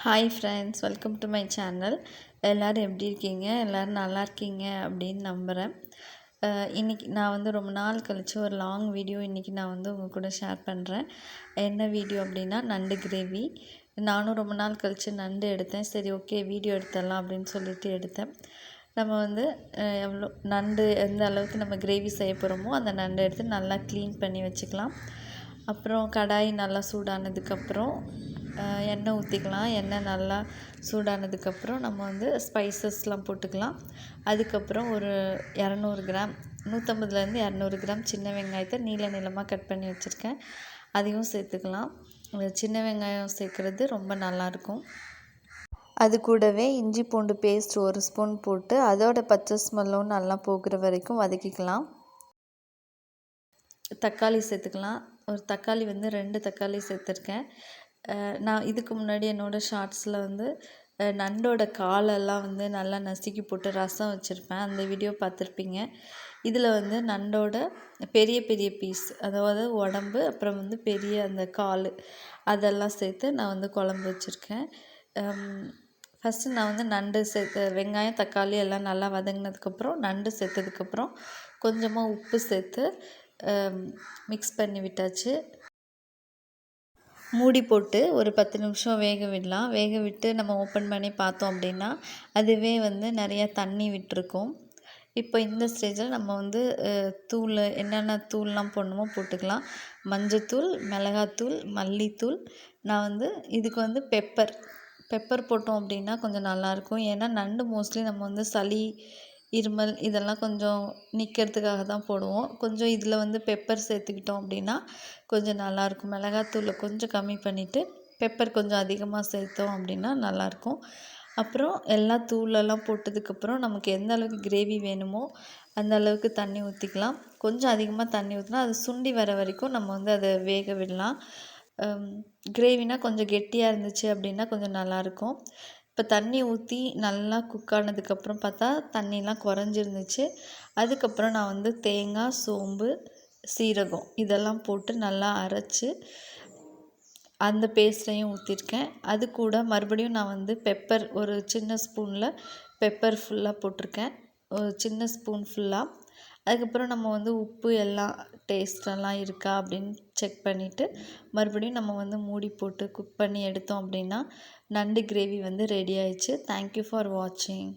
Hi friends, welcome to my channel. எல்லோரும் எப்படி இருக்கீங்க? எல்லோரும் நல்லா இருக்கீங்க அப்படின்னு நம்புகிறேன். இன்றைக்கி நான் வந்து ரொம்ப நாள் கழித்து ஒரு லாங் வீடியோ இன்றைக்கி நான் வந்து உங்கள் கூட ஷேர் பண்ணுறேன். என்ன வீடியோ அப்படின்னா நண்டு கிரேவி. நானும் ரொம்ப நாள் கழித்து நண்டு எடுத்தேன். சரி, ஓகே, வீடியோ எடுத்துடலாம் அப்படின்னு சொல்லிட்டு எடுத்தேன். நம்ம வந்து எவ்வளோ நண்டு எந்த அளவுக்கு நம்ம கிரேவி செய்ய போகிறோமோ அந்த நண்டை எடுத்து நல்லா க்ளீன் பண்ணி வச்சுக்கலாம். அப்புறம் கடாய் நல்லா சூடானதுக்கப்புறம் எண்ணெய் ஊற்றிக்கலாம். எண்ணெய் நல்லா சூடானதுக்கப்புறம் நம்ம வந்து ஸ்பைசஸ்லாம் போட்டுக்கலாம். அதுக்கப்புறம் ஒரு 200 கிராம் 150லேருந்து 200 கிராம் சின்ன வெங்காயத்தை நீளமாக கட் பண்ணி வச்சுருக்கேன். அதையும் சேர்த்துக்கலாம். சின்ன வெங்காயம் சேர்க்குறது ரொம்ப நல்லாயிருக்கும். அது கூடவே இஞ்சி பூண்டு பேஸ்ட் 1 ஸ்பூன் போட்டு அதோட பச்சை ஸ்மெல்லும் நல்லா போகிற வரைக்கும் வதக்கிக்கலாம். தக்காளி சேர்த்துக்கலாம். ஒரு தக்காளி வந்து 2 தக்காளி சேர்த்துருக்கேன். நான் இதுக்கு முன்னாடி என்னோடய ஷார்ட்ஸில் வந்து நண்டோட காலெல்லாம் வந்து நல்லா நசுக்கி போட்டு ரசம் வச்சுருப்பேன். அந்த வீடியோ பார்த்துருப்பீங்க. இதில் வந்து நண்டோட பெரிய பெரிய பீஸ், அதாவது உடம்பு, அப்புறம் வந்து பெரிய அந்த கால், அதெல்லாம் சேர்த்து நான் வந்து குழம்பு வச்சுருக்கேன். ஃபஸ்ட்டு நான் வந்து நண்டு சேர்த்து வெங்காயம் தக்காளி எல்லாம் நல்லா வதங்கினதுக்கப்புறம் நண்டு சேர்த்ததுக்கப்புறம் கொஞ்சமாக உப்பு சேர்த்து மிக்ஸ் பண்ணி விட்டாச்சு. மூடி போட்டு ஒரு 10 நிமிஷம் வேக விடலாம். வேக விட்டு நம்ம ஓப்பன் பண்ணி பார்த்தோம் அப்படின்னா அதுவே வந்து நிறையா தண்ணி விட்டுருக்கும். இப்போ இந்த ஸ்டேஜில் நம்ம வந்து தூள் என்னென்ன தூள்லாம் போடணுமோ போட்டுக்கலாம். மஞ்சத்தூள், மிளகாத்தூள், மல்லித்தூள். நான் வந்து இதுக்கு வந்து பெப்பர் போட்டோம் அப்படின்னா கொஞ்சம் நல்லாயிருக்கும். ஏன்னா நண்டு மோஸ்ட்லி நம்ம வந்து சளி, இருமல் இதெல்லாம் கொஞ்சம் நிற்கிறதுக்காக தான் போடுவோம். கொஞ்சம் இதில் வந்து பெப்பர் சேர்த்துக்கிட்டோம் அப்படின்னா கொஞ்சம் நல்லாயிருக்கும். மிளகாத்தூளை கொஞ்சம் கம்மி பண்ணிவிட்டு பெப்பர் கொஞ்சம் அதிகமாக சேர்த்தோம் அப்படின்னா நல்லாயிருக்கும். அப்புறம் எல்லா தூளெல்லாம் போட்டதுக்கப்புறம் நமக்கு எந்த அளவுக்கு கிரேவி வேணுமோ அந்த அளவுக்கு தண்ணி ஊற்றிக்கலாம். கொஞ்சம் அதிகமாக தண்ணி ஊற்றினா அது சுண்டி வர வரைக்கும் நம்ம வந்து அதை வேக விடலாம். கிரேவினா கொஞ்சம் கெட்டியாக இருந்துச்சு அப்படின்னா கொஞ்சம் நல்லாயிருக்கும். இப்போ தண்ணி ஊற்றி நல்லா குக் ஆனதுக்கப்புறம் பார்த்தா தண்ணிலாம் குறைஞ்சிருந்துச்சு. அதுக்கப்புறம் நான் வந்து தேங்காய், சோம்பு, சீரகம் இதெல்லாம் போட்டு நல்லா அரைச்சி அந்த பேஸ்ட்டையும் ஊற்றிருக்கேன். அது கூட மறுபடியும் நான் வந்து பெப்பர் ஒரு சின்ன ஸ்பூனில் பெப்பர் ஃபுல்லாக போட்டிருக்கேன், ஒரு சின்ன ஸ்பூன் ஃபுல்லாக. அதுக்கப்புறம் நம்ம வந்து உப்பு எல்லாம் டேஸ்டெல்லாம் இருக்கா அப்படின்னு செக் பண்ணிவிட்டு மறுபடியும் நம்ம வந்து மூடி போட்டு குக் பண்ணி எடுத்தோம் அப்படின்னா நண்டு கிரேவி வந்து ரெடி ஆயிடுச்சு. தேங்க்யூ ஃபார் வாட்சிங்.